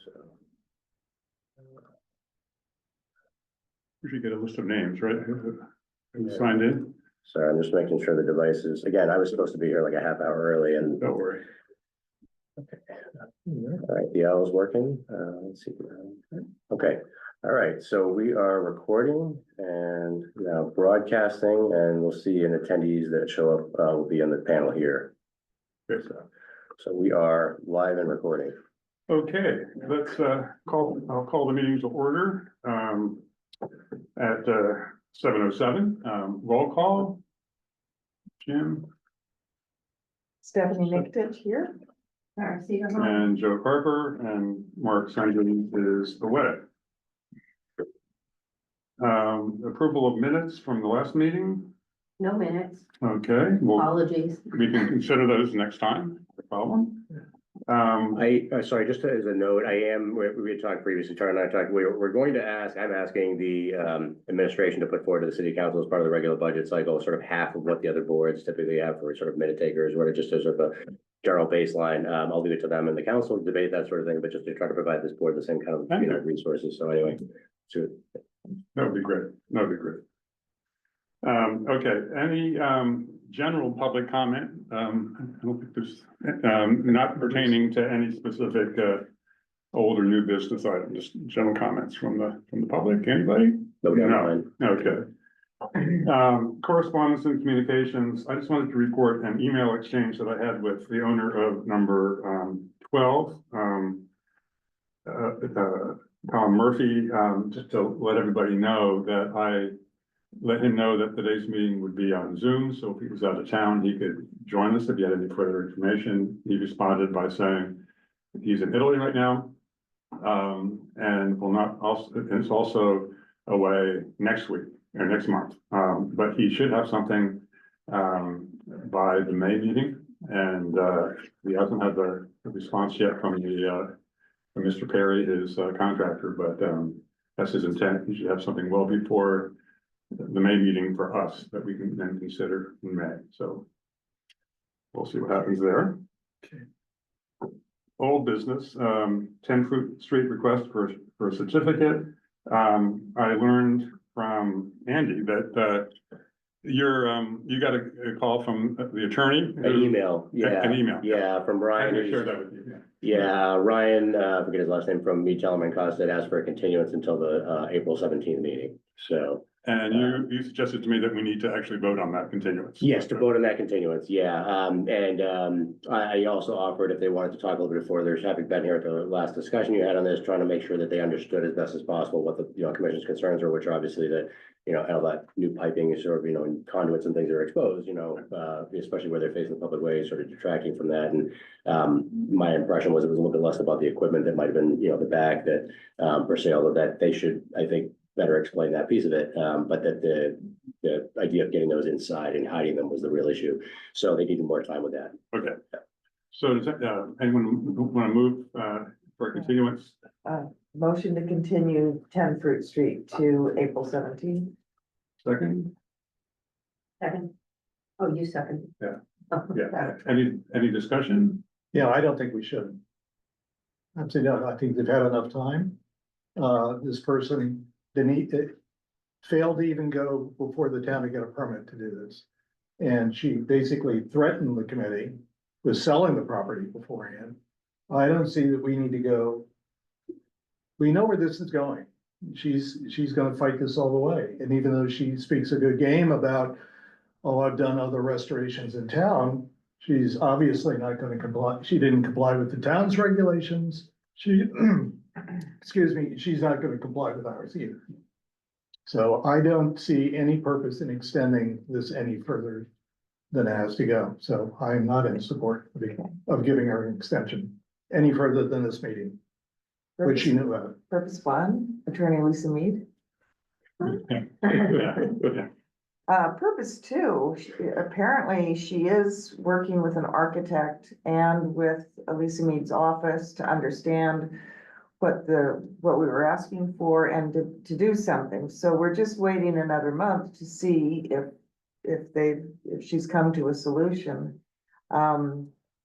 So. We should get a list of names, right? Who signed in? Sorry, I'm just making sure the devices, again, I was supposed to be here like a half hour early and. Don't worry. Okay. All right, the L is working. Let's see. Okay. All right, so we are recording and now broadcasting, and we'll see in attendees that show up will be on the panel here. Good. So we are live and recording. Okay, let's I'll call the meeting to order at 7:07. Roll call. Jim Stephanie Nickitich here. and Joe Carper, and Mark Sundry is away. Approval of minutes from the last meeting. No minutes, Okay, well, apologies. we can consider those next time, no problem. Sorry, just as a note, we had talked previously, Tara and I talked, we're going to ask, I'm asking the administration to put forward to the city council as part of the regular budget cycle, sort of half of what the other boards typically have for sort of minute takers, or just as sort of a general baseline. I'll leave it to them and the council to debate that sort of thing, but just to try to provide this board the same kind of, resources. So anyway, sure. That would be great. That would be great. Okay, any general public comment? I don't think there's not pertaining to any specific old or new business item, just general comments from the public. Anybody? No. Okay. Correspondence and communications. I just wanted to report an email exchange that I had with the owner of number 12. Tom Murphy, just to let everybody know that I let him know that today's meeting would be on Zoom, so if he was out of town, he could join us if he had any further information. He responded by saying he's in Italy right now, and will not also, it's also away next week or next month, but he should have something by the May meeting, and he hasn't had the response yet from Mr. Perry, his contractor, but that's his intent. He should have something well before the May meeting for us that we can then consider in May. So we'll see what happens there. Okay. Old business, 10 Fruit Street request for a certificate. I learned from Andy that you got a call from the attorney. An email, yeah. An email. Yeah, from Ryan. I shared that with you. Yeah, Ryan, forget his last name, from Me Tellerman Cost, that asked for a continuance until the April 17th meeting. So. And you suggested to me that we need to actually vote on that continuance. Yes, to vote on that continuance, yeah. I also offered if they wanted to talk a little bit further, having been here at the last discussion you had on this, trying to make sure that they understood as best as possible what the commission's concerns are, which are obviously that, all that new piping is sort of, and conduits and things are exposed, especially where they're facing the public way, sort of detracting from that. And my impression was it was a little bit less about the equipment that might have been, the bag that for sale, that they should, I think, better explain that piece of it, but that the idea of getting those inside and hiding them was the real issue. So they needed more time with that. Okay. So does that, anyone want to move for a continuance? Motion to continue 10 Fruit Street to April 17th. Second? Second. Oh, you second. Yeah. Oh, Yeah. Any discussion? Yeah, I don't think we should. I'm saying, no, I think they've had enough time. This person failed to even go before the town to get a permit to do this. And she basically threatened the committee with selling the property beforehand. I don't see that we need to go. We know where this is going. She's gonna fight this all the way. And even though she speaks a good game about, oh, I've done other restorations in town, she's obviously not gonna comply. She didn't comply with the town's regulations. Excuse me, she's not gonna comply with ours either. So I don't see any purpose in extending this any further than it has to go. So I'm not in support of giving her an extension any further than this meeting, which she knew about. Purpose 1, Attorney Lisa Mead. Yeah. Purpose 2, apparently she is working with an architect and with Lisa Mead's office to understand what we were asking for and to do something. So we're just waiting another month to see if she's come to a solution.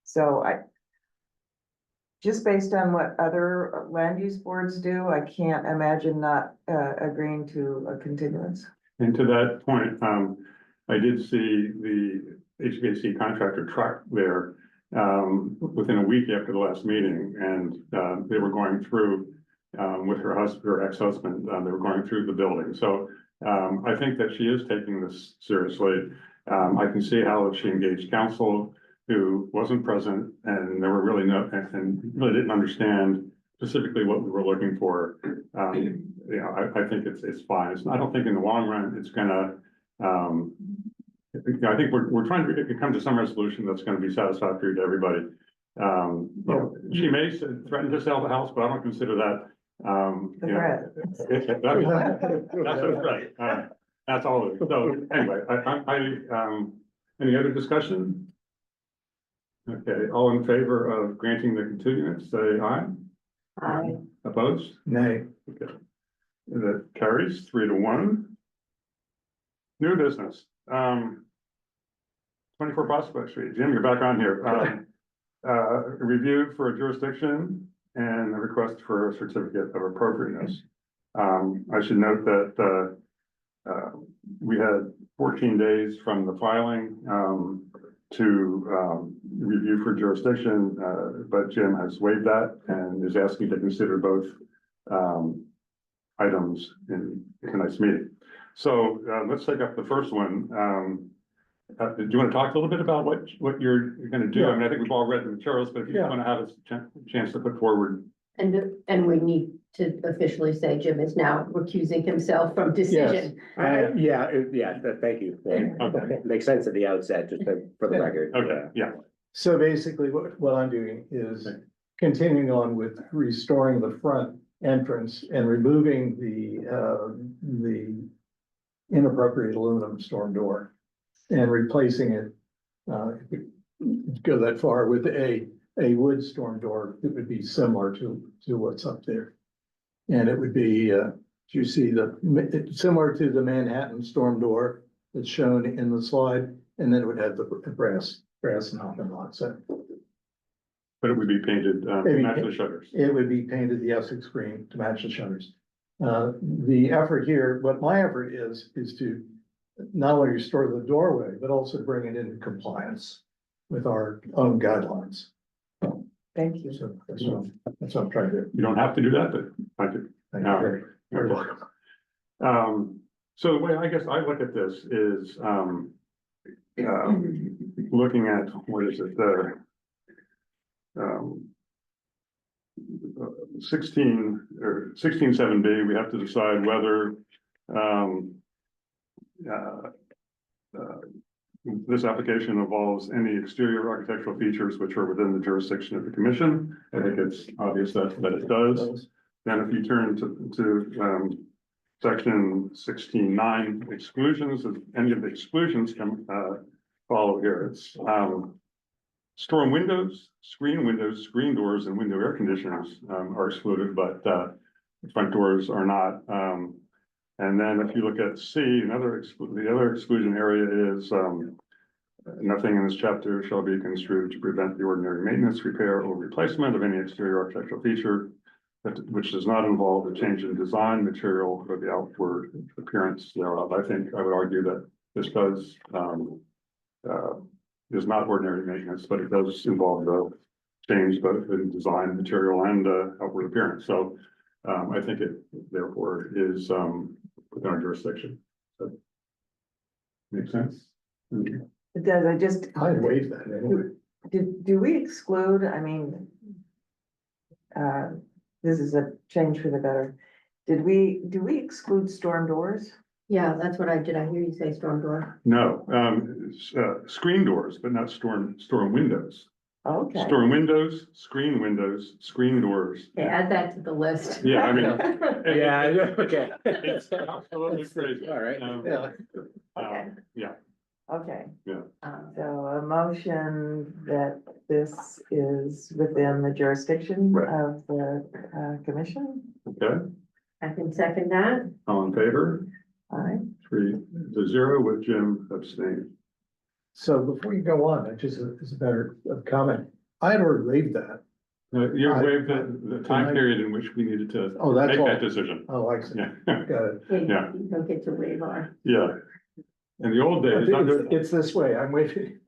So just based on what other land use boards do, I can't imagine not agreeing to a continuance. And to that point, I did see the HVAC contractor truck there within a week after the last meeting, and they were going through with her husband, her ex-husband, they were going through the building. So I think that she is taking this seriously. I can see how if she engaged counsel who wasn't present and there were really and really didn't understand specifically what we were looking for. You know, I think it's fine. I don't think in the long run, it's gonna, I think we're trying to come to some resolution that's gonna be satisfactory to everybody. You know, she may threaten to sell the house, but I don't consider that, The you know, threat. that's a threat. That's all it is. So anyway, any other discussion? Okay, all in favor of granting the continuance, say aye. Aye. Opposed? Nay. Okay. That carries 3-1. New business, 24 Prospect Street. Jim, you're back on here. Review for a jurisdiction and a request for a certificate of appropriateness. I should note that we had 14 days from the filing to review for jurisdiction, but Jim has waived that and is asking to consider both items in tonight's meeting. So let's take up the first one. Do you want to talk a little bit about what you're going to do? I mean, I think we've all read the materials, but if you just want to have a chance to put forward. And we need to officially say Jim is now recusing himself from decision. Thank you. Okay. Makes sense at the outset, just for the record. Okay, yeah. So basically, what I'm doing is continuing on with restoring the front entrance and removing the inappropriate aluminum storm door and replacing it, go that far with a wood storm door that would be similar to what's up there. And it would be, you see similar to the Manhattan storm door that's shown in the slide, and then it would have the brass knob and locks. But it would be painted to match the shutters. It would be painted the Essex green to match the shutters. The effort here, what my effort is to not only restore the doorway, but also bring it into compliance with our own guidelines. Thank you. So that's what I'm trying to do. You don't have to do that, but I could. Thank you. Very welcome. So the way I guess I look at this is looking at, what is it, the 16.7B, we have to decide whether this application involves any exterior architectural features which are within the jurisdiction of the commission. I think it's obvious that it does. Then if you turn to section 16.9 exclusions, if any of the exclusions can follow here, it's storm windows, screen doors, and window air conditioners are excluded, but front doors are not. And then if you look at C, the other exclusion area is nothing in this chapter shall be construed to prevent the ordinary maintenance, repair, or replacement of any exterior architectural feature which does not involve a change in design, material, or the outward appearance thereof. I think I would argue that this does is not ordinary maintenance, but it does involve the change both in design, material, and outward appearance. So I think it therefore is within our jurisdiction. So, makes sense? It does, I waive that anyway. do we exclude, I mean, this is a change for the better. Do we exclude storm doors? Yeah, that's what I did. I hear you say storm door. No, screen doors, but not storm windows. Okay. Storm windows, screen doors. Okay, add that to the list. Yeah, I mean. Yeah, okay. It's absolutely crazy. All right. Okay. Yeah, Okay, Um, so a motion that this is within the jurisdiction Right. of the commission. okay, I can second that. all in favor? Aye. 3-0 with Jim abstaining. So before you go on, just as a better comment, I had already waived that You waived the time period in which we needed to Oh, that's make all. that decision. Oh, I see. Yeah, Got it. Yeah. You don't get to waive our. yeah. In the old days, It's this way, I'm waiting.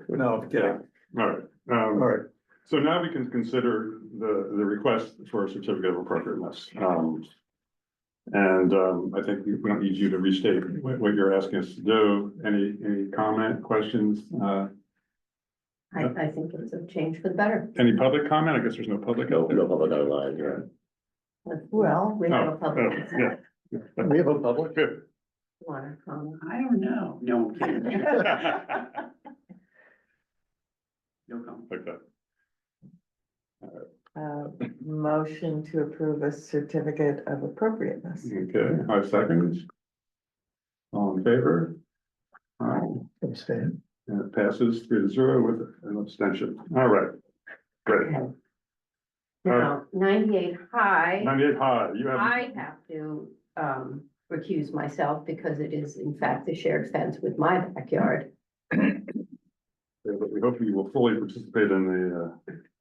No, I'm kidding. all right. All right. So now we can consider the request for a certificate of appropriateness. I think we don't need you to restate what you're asking us to do. Any comment, questions? I think it's a change for the better. Any public comment? I guess there's no public out there. No public online, yeah. Well, We have a Oh, public. yeah. We have a public. Good. Wanna comment? I don't know. No, I'm kidding. No comment. Okay. motion to approve a certificate of appropriateness. Okay, 5 seconds. All in favor? Abstain. And it passes 3-0 with an abstention. All right. Great. Okay. Now, 98 high, 98 high, you have, I have to, recuse myself because it is in fact the shared fence with my backyard. but we hope you will fully participate in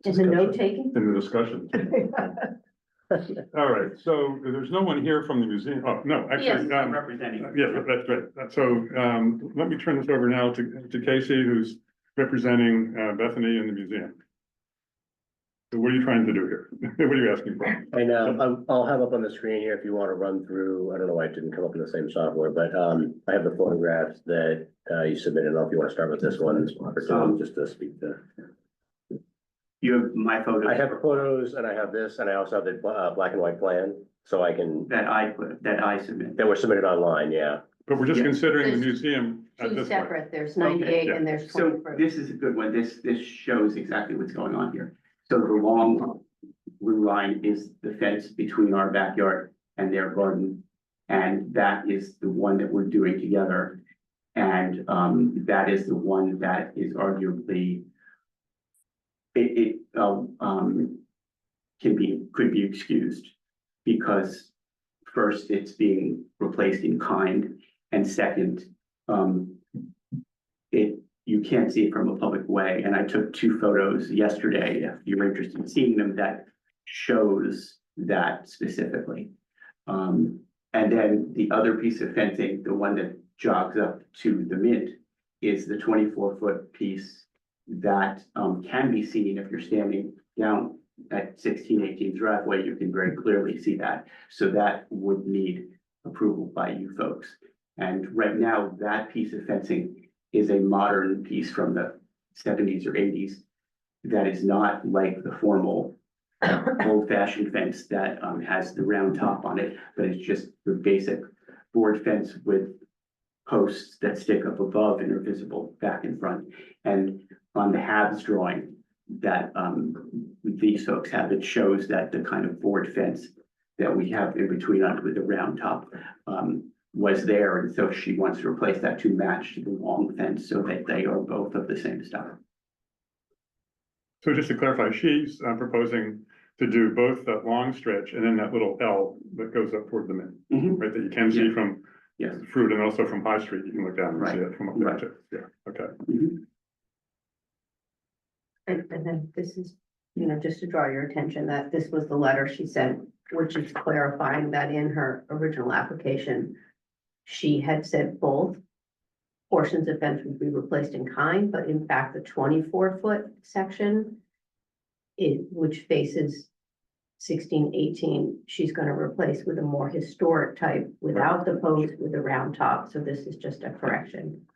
Is the note taking? the discussion. All right, so there's no one here from the museum. Oh, no, Yes. actually, I'm representing. yeah, that's great. So, let me turn this over now to Casey, who's representing, Bethany in the museum. So what are you trying to do here? What are you asking for? And I'll have up on the screen here if you want to run through, I don't know why it didn't come up in the same software, but I have the photographs that you submitted. I don't know if you want to start with this one, or Tom, just to speak to. You have my photos. I have photos and I have this, and I also have the black and white plan, so I can, That I submit. that were submitted online, yeah. But we're just Yeah. considering the There's museum at Two this point. separate, there's 98 and there's So 24. this is a good one. This shows exactly what's going on here. So the long blue line is the fence between our backyard and their garden. And that is the one that we're doing together. And that is the one that is arguably could be excused. Because first, it's being replaced in kind, and second, you can't see it from a public way, and I took 2 photos yesterday, if you're interested in seeing them, that shows that specifically. And then the other piece of fencing, the one that jogs up to the mint, is the 24-foot piece that can be seen if you're standing down at 1618 driveway, you can very clearly see that. So that would need approval by you folks. And right now, that piece of fencing is a modern piece from the 70s or 80s that is not like the formal old-fashioned fence that has the round top on it, but it's just the basic board fence with posts that stick up above and are visible back and front. And on the Habs drawing that these folks have, it shows that the kind of board fence that we have in between us with the round top was there, and so she wants to replace that to match the long fence so that they are both of the same stuff. So just to clarify, she's proposing to do both that long stretch and then that little L that goes up toward the mint, right, that you can see Yeah. from Yes. Fruit and also from High Street, you can look down and see Right. it from up there Right. too. Yeah, okay. Mhm. And then this is, just to draw your attention that this was the letter she sent, which is clarifying that in her original application, she had said both portions of fence would be replaced in kind, but in fact, the 24-foot section, which faces 1618, she's going to replace with a more historic type without the post with a round top. So this is just a correction.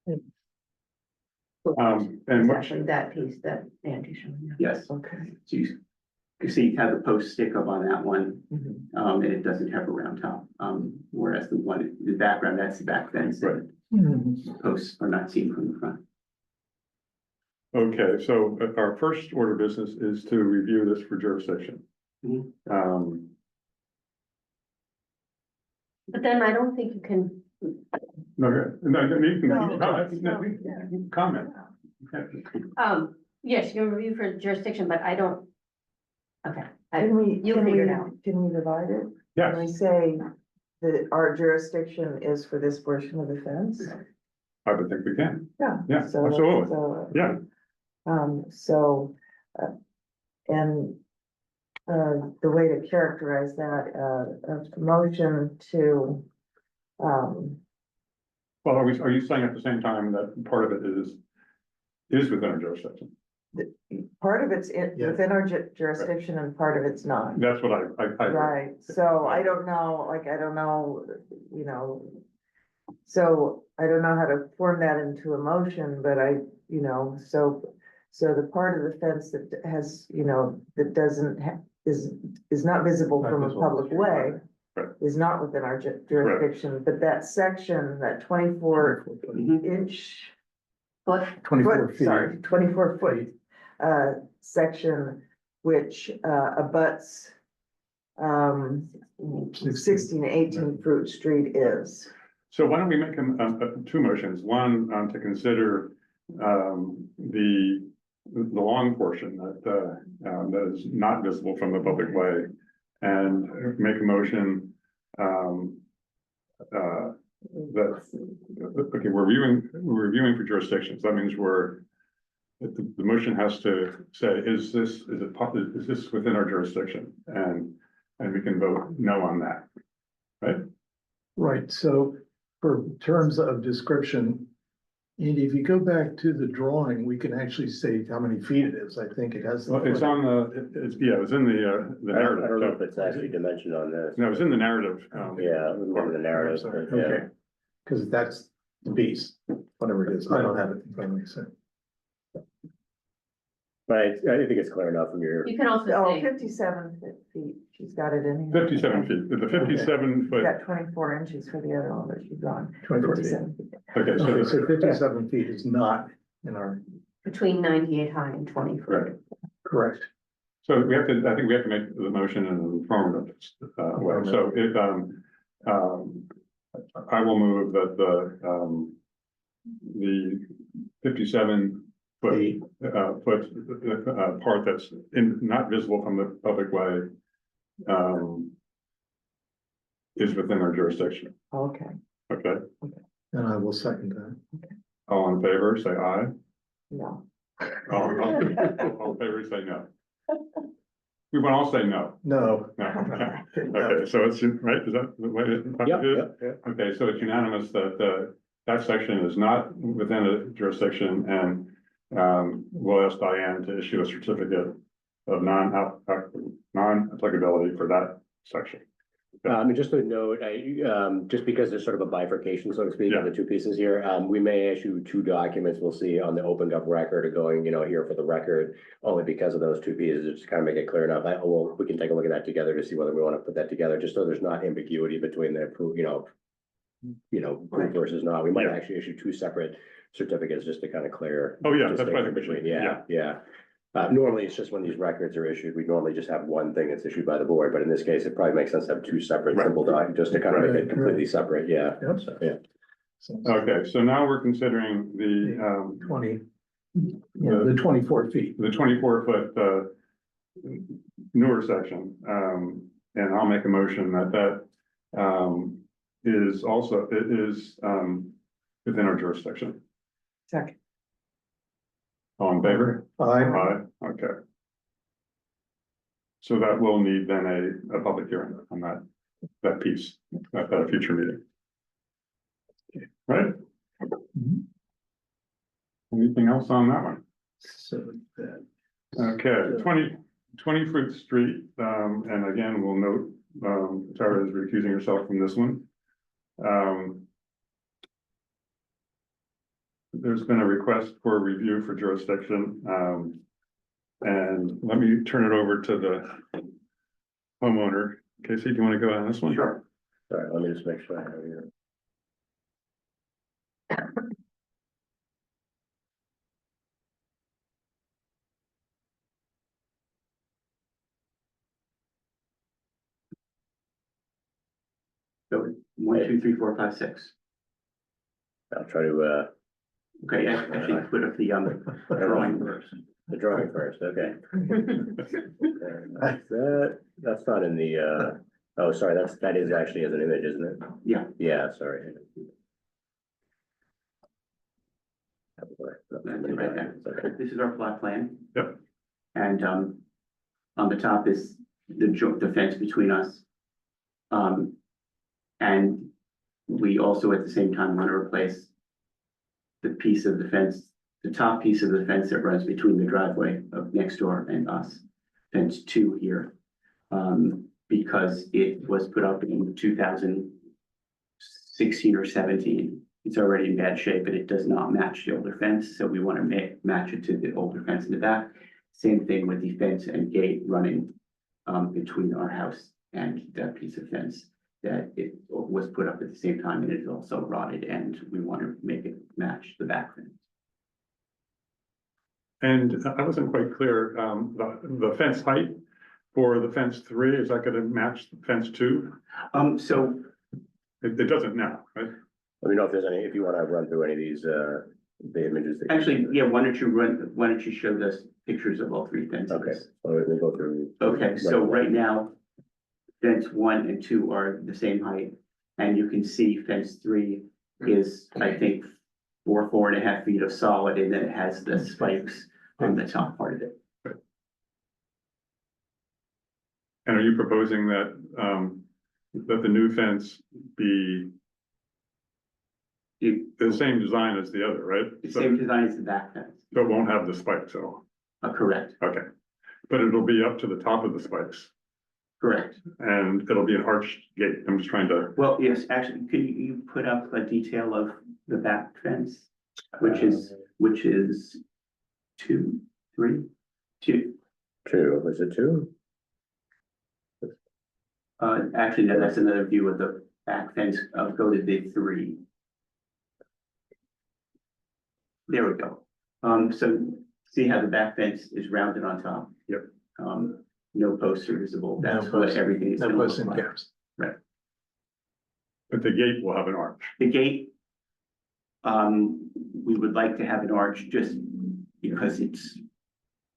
And what, Exactly that piece that Andy's showing you. Yes, Okay. so you see how the posts stick up on that one, Mhm. and it doesn't have a round top. Whereas the one in the background, that's the back fence, Right. and posts are not seen from the front. okay, so our first order of business is to review this for jurisdiction. Mhm. But then I don't think you can, You can comment. yes, you can review for jurisdiction, but I don't. Okay, Can figure we, it out. can we divide it? Can we Yes, say that our jurisdiction is for this portion of the fence? I would think we can. Yeah. Yeah, So- absolutely. so, Yeah. So, and the way to characterize that, a motion to, Well, are you saying at the same time that part of it is within our jurisdiction? part of it's Yeah. within our jurisdiction and part of it's not. That's what I. Right, so I don't know, I don't know, so I don't know how to form that into a motion, but so the part of the fence that has, that doesn't is not visible Not from a visible. public way Right. is not within our jurisdiction, but that section, that 24 inch. But 24 foot, feet. sorry, 24 foot, section, which, abuts, 16, 18 Fruit Street is. So why don't we make two motions, one, to consider, the long portion that is not visible from the public way. And make a motion, that, okay, we're reviewing for jurisdictions, that means the motion has to say, is this within our jurisdiction? And we can vote no on that, right? Right, so for terms of description, Andy, if you go back to the drawing, we can actually say how many feet it is. I think it has. Well, it's on it's in the I don't know narrative. if it's actually dimensioned on this. No, it's in the narrative. Yeah, it was more in the narrative, Sorry, but yeah. okay. Cause that's the piece, whatever it is. I don't have it in front of me, so. But I think it's clear enough from your, you can also Oh, say, 57 feet, she's got it in here. 57 feet, the 57 She's foot, got 24 inches for the other one, but she's gone. 24 feet. 57 feet. okay, Okay, so, so 57 feet is not in our, between 98 high and 20 right. foot. correct. So I think we have to make the motion in an affirmative way, so I will move that the 57 foot, part that's not visible from the public way, is within our jurisdiction, Okay, okay? And I will second that. All in favor, say aye. no. All in favor, say no. We will all say no. No. No, okay, so it's, right, is that the way it yep, is? yep, yep. Okay, so it's unanimous that, that section is not within a jurisdiction, and, we'll ask Diane to issue a certificate of non-applicability for that section. And just a note, just because there's sort of a bifurcation, so to speak, of the two pieces here, we may issue two documents, we'll see on the open gov record going, here for the record, only because of those two pieces, just to kind of make it clear enough. We can take a look at that together to see whether we want to put that together, just so there's not ambiguity between the proof, proof versus not. We might Yeah. actually issue two separate certificates just to kind of clear. Oh, yeah, that's distinction right. between, yeah. Normally, it's just when these records are issued, we normally just have one thing that's issued by the board, but in this case, it probably makes sense to have two separate Right. simple documents, just to kind of make it Right, completely right. separate, yeah. Yep. So, yeah. Okay, so now we're considering the, 24 feet. the 24 foot, newer section, and I'll make a motion that is also, it is, within our jurisdiction. Second, All in favor? I, Aye, okay. So that will need then a public hearing on that piece, at a future meeting. Right? Anything else on that one? so that. Okay, 20 Fruit Street, and again, we'll note, Tara is recusing herself from this one. There's been a request for review for jurisdiction, and let me turn it over to the homeowner. Casey, do you want to go on this one? Sure. Sorry, let me just make sure I have your. So 1, 2, 3, 4, 5, 6. I'll try to, Okay, yeah, actually put up the drawing first. the drawing first, okay. That's not in the, oh, sorry, that is actually as an image, isn't it? Yeah. Yeah, sorry. Right there. Okay. This is our plot plan. Yep. And, on the top is the fence between us. And we also at the same time want to replace the piece of the fence, the top piece of the fence that runs between the driveway of next door and us, fence 2 here. Because it was put up in 2016 or 17. It's already in bad shape and it does not match the older fence, so we want to match it to the older fence in the back. Same thing with the fence and gate running between our house and that piece of fence, that it was put up at the same time and it is also rotted, and we want to make it match the back fence. And I wasn't quite clear, the fence height for the fence 3, is that gonna match the fence 2? So It doesn't now, right? Let me know if there's any, if you want to run through any of these, the images. that you- actually, yeah, why don't you show us pictures of all 3 fences? Okay, so we'll go through. Okay, so right now, fence 1 and 2 are the same height, and you can see fence 3 is, I think, 4.5 feet of solid, and then it has the spikes on the top part of it. And are you proposing that, that the new fence be the same design as the other, right? The So same design as the back fence, so it won't have the spikes at all, correct, okay. But it'll be up to the top of the spikes, correct. and it'll be an arched gate, I'm just trying to, Well, yes, actually, could you put up a detail of the back fence, which is 2, 3, 2? 2, is it 2? Actually, no, that's another view of the back fence. I'll go to the 3. There we go. So see how the back fence is rounded on top? Yep. No posts are visible. No That's what posts, everything is No gonna posts look and like. caps. but the gate will have an arch. The gate, we would like to have an arch just because it's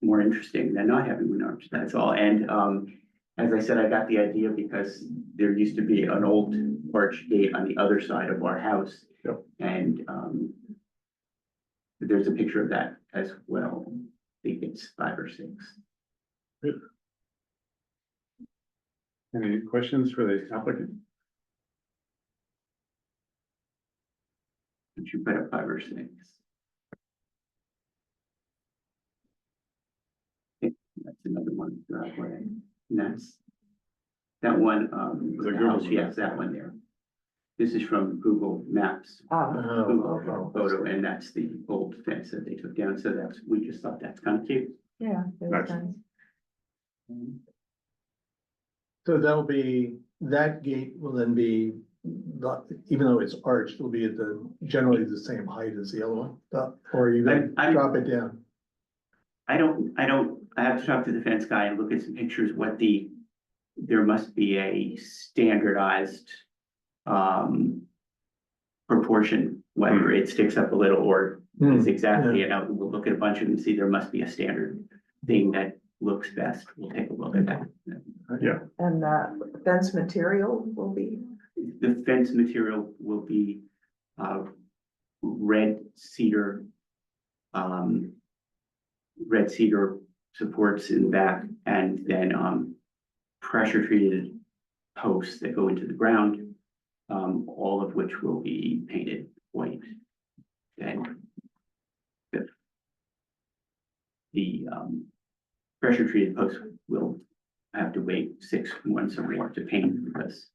more interesting than not having an arch, that's all. And, as I said, I got the idea because there used to be an old arch gate on the other side of our house. Yep. And, there's a picture of that as well. I think it's 5 or 6. Any questions for the applicant? But you put up 5 or 6. That's another one driveway. And that's that one, The the Google house, one. yes, that one there. This is from Google Maps, Oh, Google photo, and that's the old fence that they took down. So we just thought that's kind of cute. yeah. Nice. So that'll be, that gate will then be, even though it's arched, it'll be at generally the same height as the other one, or are you gonna I'm- drop it down? I have to talk to the fence guy and look at some pictures, there must be a standardized proportion, whether it sticks up a little or is exactly, and we'll look at a bunch of them and see there must be a standard thing that looks best. We'll take a look at that. Yeah, And fence material will be, The fence material will be red cedar. Red cedar supports in the back, and then pressure treated posts that go into the ground, all of which will be painted white. And the pressure treated posts will have to wait 6 months or more to paint, because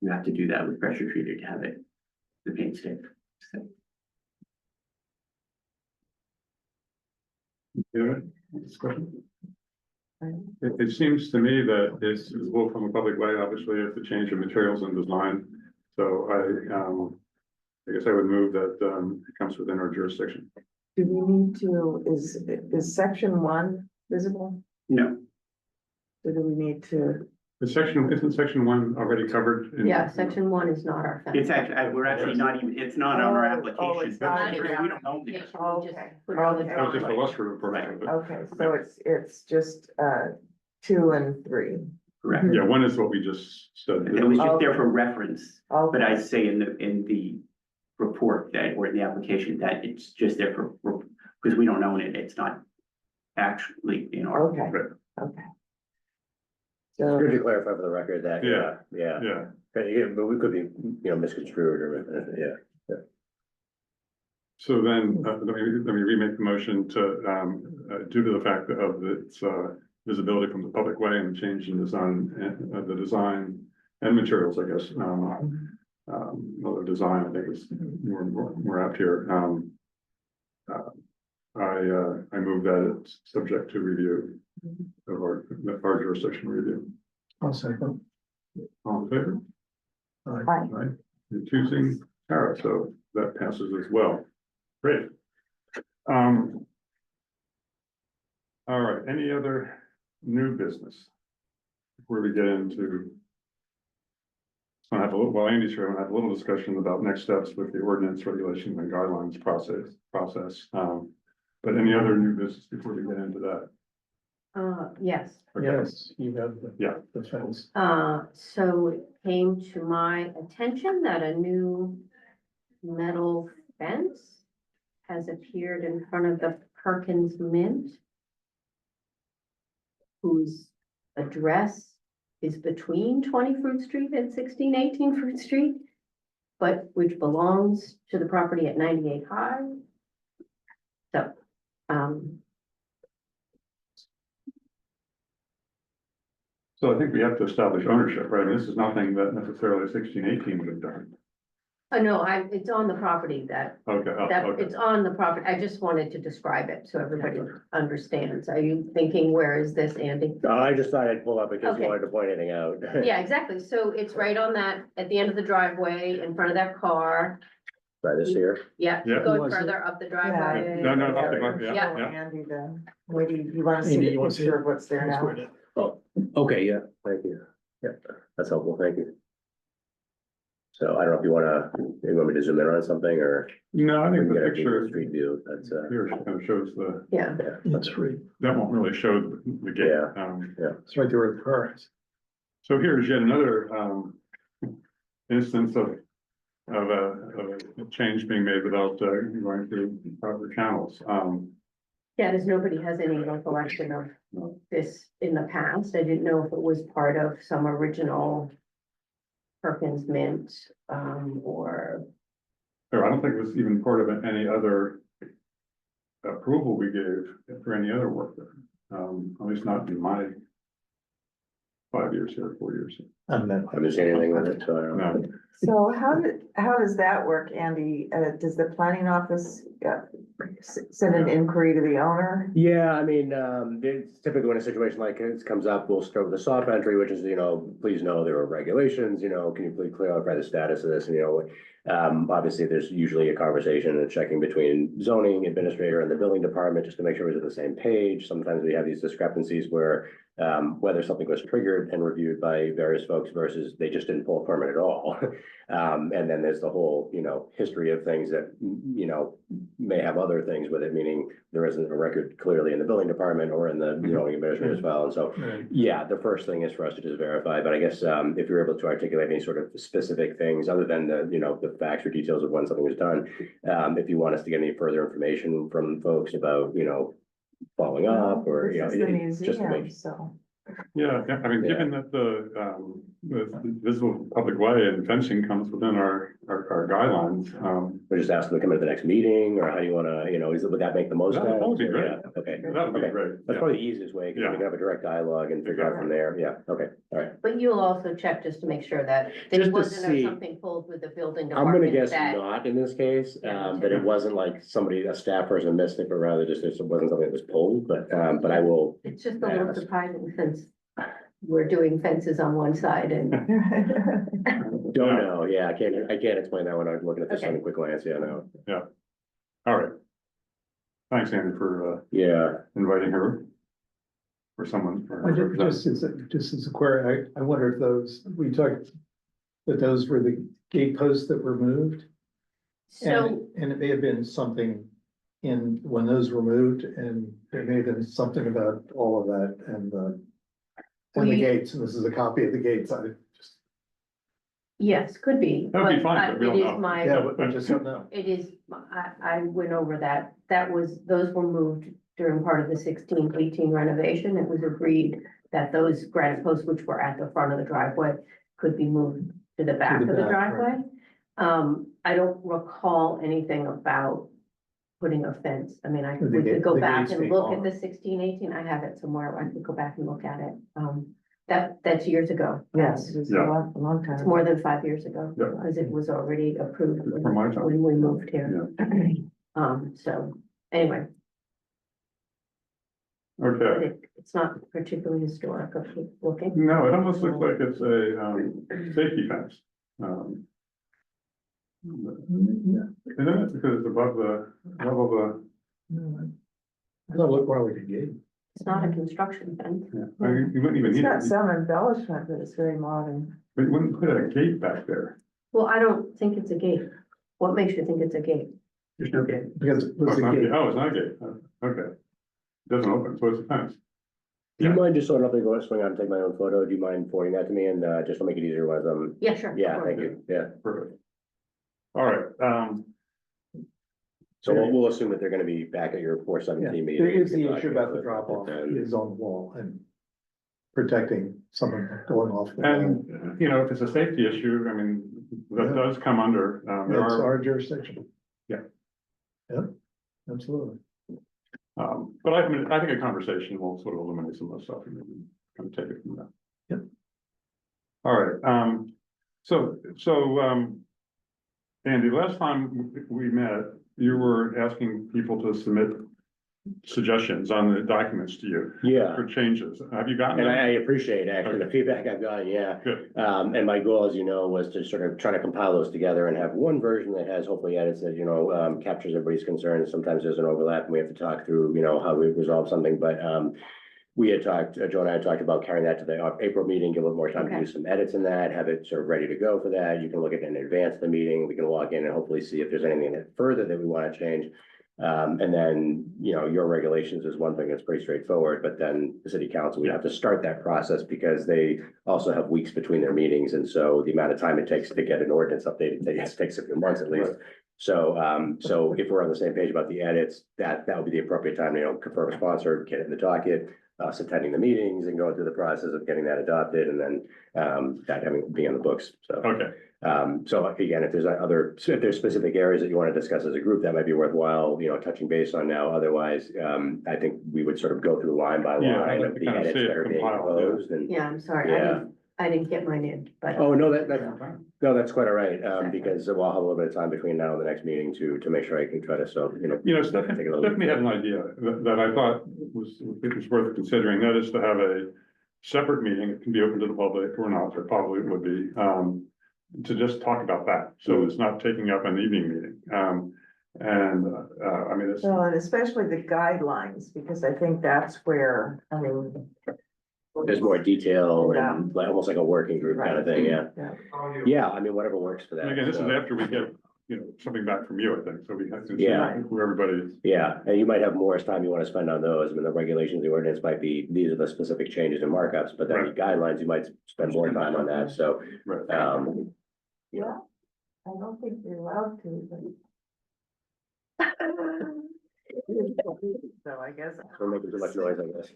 you have to do that with pressure treated to have the paint stick. So, yeah, discussion? It seems to me that this is will from a public way, obviously, if the change of materials and design. So I guess I would move that it comes within our jurisdiction. do we need to, is section 1 visible? no, Or do we need to? Isn't section 1 already covered? Yeah, section 1 is not our fence. it's actually, we're actually not even, it's not on our application. it's not We on don't own it. Oh, Just okay. put it on the Okay. That was just a drawing. illustrative purpose of it. Okay, so it's just 2 and 3. Correct. Yeah, 1 is what we just studied. It was just there for reference, but Okay, I'd say in the report that, or in the application, that it's just there for because we don't own it, it's not actually in our. Okay, Right. okay. It's So, good to clarify for the record that, yeah, Yeah, but we could be, misconstrued or, yeah. so then, let me remake the motion to, due to the fact of its, visibility from the public way and change in design, the design and materials, I guess, well, the design, I think is more apt here, I move that it's subject to review of our jurisdiction review. I'll second. All in favor? Aye. Right, you're choosing Tara, so that passes as well. Great. All right, any other new business? Before we get into. I have a little, while Andy's here, I have a little discussion about next steps with the ordinance regulation and guidelines process. But any other new business before we get into that? Yes. Yes, you have the. Yeah. The fence. So it came to my attention that a new metal fence has appeared in front of the Perkins Mint, whose address is between 20 Fruit Street and 1618 Fruit Street, but which belongs to the property at 98 High. So, So I think we have to establish ownership, right? I mean, this is nothing that necessarily 1618 would have done. oh no, it's on the property that Okay, okay. it's on the property. I just wanted to describe it so everybody understands. Are you thinking, where is this, Andy? I just thought I'd pull up in case you Okay. wanted to point anything out. Yeah, exactly. So it's right on that, at the end of the driveway, in front of that car. Try this here. Yeah, Yeah. keep going Was it? further up the driveway. No, no, yeah, yeah, show yeah. Andy then, what do you wanna see Andy, the you wanna see picture it? of what's there now? Oh, okay, yeah, thank you. Yeah, that's helpful, thank you. So I don't know if you want me to zoom in on something or No, I we think can the get a picture street view, that's, here kind of shows the, Yeah, yeah, That's free. that won't really show the gate. Yeah. It's right there where the car is. So here's yet another, instance of a change being made without, going through proper channels. yeah, as nobody has any recollection of this in the past. I didn't know if it was part of some original Perkins Mint, or, So I don't think it was even part of any other approval we gave for any other work there. At least not in my 5 years here, 4 years. here. I haven't seen anything with it, so I don't know. No, So how does that work, Andy? Does the planning office send an inquiry to the owner? Yeah, I mean, it's typically when a situation like this comes up, we'll start with the soft entry, which is, please know there are regulations, can you please clarify the status of this? And, obviously, there's usually a conversation and checking between zoning administrator and the building department just to make sure we're at the same page. Sometimes we have these discrepancies where whether something was triggered and reviewed by various folks versus they just didn't pull a permit at all. And then there's the whole, history of things that, may have other things with it, meaning there isn't a record clearly in the building department or in the zoning administrator as well. And so, yeah, the first thing is for us to just verify, but I guess, if you're able to articulate any sort of specific things other than the facts or details of when something was done, if you want us to get any further information from folks about, following up or, This is the just to make. museum, so. yeah, I mean, given that the visible public way and fencing comes within our guidelines, We're just asking to come to the next meeting, or how do you wanna, would that make the most sense? That would be Or- great. yeah, Okay, that would be Okay. great. that's Yeah. probably the easiest way, because we Yeah. can have a direct dialogue and figure out from there, yeah, okay, all right. but you'll also check just to make sure that Just there to wasn't see. something pulled with the building I'm gonna department guess that. not in this case, Yeah, me that too. it wasn't like a staff person missed it, but rather just it wasn't something that was pulled, but I will, It's just a little Yeah. surprising since we're doing fences on one side and, don't know, yeah, I can't explain that when I'm looking at this on a Okay. quick glance, yeah, no, All right. Thanks, Andy, for yeah. inviting her. For someone. I just as a query, I wonder if we talked, that those were the gate posts that were moved? so, And it may have been something in, when those were moved, and there may have been something about all of that and the We- gates, and this is a copy of the gates, I just. Yes, could be. That would be but fine, but we it don't is know. my- Yeah, but we just don't know. It is, I went over that, those were moved during part of the 16-18 renovation. It was agreed that those granite posts, which were at the front of the driveway, could be moved to the back of the back, right. driveway. I don't recall anything about putting a fence. I mean, The we gate- could go the back gates and being look at on. the 16-18. I have it somewhere. I could go back and look at it. That's years ago. Yes, it was a Yeah. long time. It's more than 5 years ago, Yeah. because it was already approved From my time. when we moved here. Yeah. So, anyway, but Okay, it's not particularly historic of looking. no, it almost looks like it's a, safety fence. Isn't it, because it's above the level of I don't look why we could gate. It's not a construction fence. I mean, you wouldn't even It's need got it, some embellishment, but it's very modern. but you wouldn't put a gate back there. Well, I don't think it's a gate. What makes you think it's a gate? There's no gate. Because Oh, it was it's a not, gate. oh, it's not a gate, okay. Doesn't open, so it's a fence. Do you Yeah. mind just so I don't have to go swing out and take my own photo? Do you mind forwarding that to me and, just to make it easier was, Yeah, sure. yeah, of thank course. you, yeah. Perfect. All right, So we'll assume that they're gonna be back at your 417 Yeah, meeting. there is the You're issue talking about the drop off and- is on the wall and protecting someone going off. the wall. and, you know, if it's a safety issue, I mean, that Yeah. does come under, there That's are, our jurisdiction. Yeah. Yep, absolutely. but I mean, I think a conversation will sort of eliminate some of the stuff and maybe kind of take it from there. Yep. All right, Andy, last time we met, you were asking people to submit suggestions on the documents to you Yeah, for changes. Have you gotten and I them? appreciate actually the Okay. feedback I've gotten, yeah. Good. And my goal, as you know, was to sort of try to compile those together and have one version that has hopefully edits that, captures everybody's concerns. Sometimes there's an overlap and we have to talk through, how we resolve something, but, we had talked, Joe and I had talked about carrying that to the April meeting, give a little more time to Okay. do some edits in that, have it sort of ready to go for that. You can look at it in advance of the meeting. We can walk in and hopefully see if there's anything that further that we want to change. And then, your regulations is one thing that's pretty straightforward, but then the city council, we have to start that process because they also have weeks between their meetings. And so the amount of time it takes to get an ordinance updated, takes a few months at least. So, if we're on the same page about the edits, that would be the appropriate time to, confirm a sponsor, get it in the docket, us attending the meetings and going through the process of getting that adopted and then, that having, being on the books, so. Okay, So again, if there's specific areas that you want to discuss as a group, that might be worthwhile, touching base on now. Otherwise, I think we would sort of go through line by Yeah, I'd line like of to the kind of edits see it that are being compiled, yeah. proposed and. Yeah, I'm sorry. Yeah. I didn't get mine in, but. Oh, no, that's quite all right, because we'll have a little bit of time between now and the next meeting to make sure I can try to, Stephanie take a little bit. had an idea that I thought was worth considering. That is to have a separate meeting. It can be open to the public or not, or probably would be, to just talk about that. So it's not taking up an evening meeting. I mean, it's, Well, and especially the guidelines, because I think that's where, There's more detail and like, almost like a working group kind of thing, yeah. Yeah, I mean, whatever works for that. and again, this is so. after we get, something back from you, I think. So we have to see Yeah. who everybody, Yeah, and you might have more time you want to spend on those. I mean, the regulations, the ordinance might be, these are the specific changes and markups, but then the guidelines, you might spend more time on that, so. right. Yeah, I don't think you're allowed to, but. So I guess. We're making too much noise, I guess.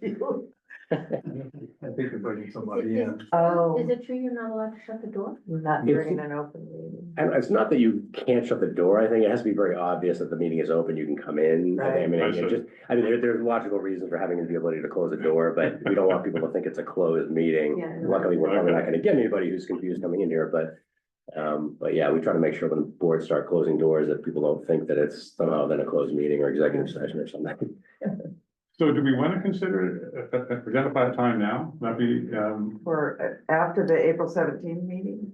I think they're bringing somebody in. Oh, Is it true you're not allowed to shut the door? not during an open meeting. And it's not that you can't shut the door. I think it has to be very obvious that the meeting is open. You can come in. I mean, Right. there's logical reasons for having the ability to close the door, but we don't want people to think it's a closed meeting. Yeah. Luckily, we're probably not gonna get anybody who's confused coming in here, but yeah, we try to make sure when boards start closing doors that people don't think that it's somehow then a closed meeting or executive session or something. So do we want to consider, identify a time now? Maybe, For after the April 17 meeting?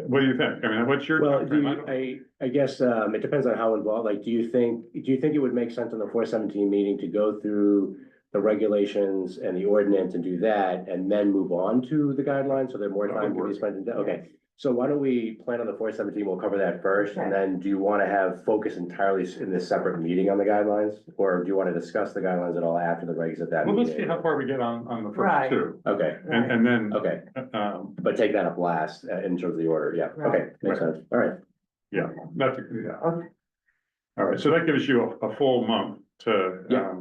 what do you think? I mean, what's your? Well, timeframe? I don't- I guess, it depends on how involved, like, do you think it would make sense on the 417 meeting to go through the regulations and the ordinance and do that, and then move on to the guidelines, so that more That time would can be work. spent in, okay. So why don't we plan on the 417? We'll cover that first, and then do you want to have focus entirely in this separate meeting on the guidelines? Or do you want to discuss the guidelines at all after the regs at that Well, let's see meeting? how far we get on the Right. first two, Okay, and then, okay, but take that up last in terms of the order, yeah, Right. okay, makes sense, all right. yeah, that's, yeah. Okay. All right, so that gives you a full month to, Yeah.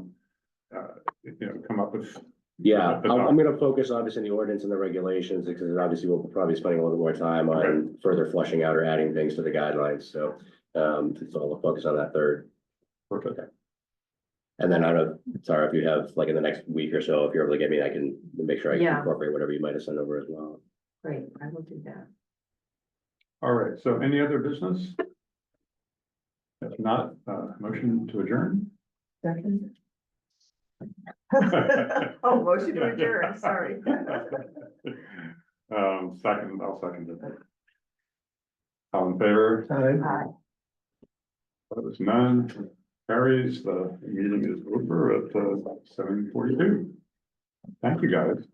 come up with. Yeah, the I'm gonna focus obviously on the ordinance and the regulations, because obviously we'll probably be spending a little more time on further flushing out or adding things to the guidelines, so. So I'll focus on that third. Perfect. And then I don't, sorry, if you have, like, in the next week or so, if you're able to get me, I can make sure I can Yeah. incorporate whatever you might have sent over as well. Great, I will do that. All right, so any other business? If not, motion to adjourn? Second. Oh, motion to adjourn, sorry. I'll second it. All in favor? Aye. Opposed, none, carries, the meeting is over at 7:42. Thank you, guys.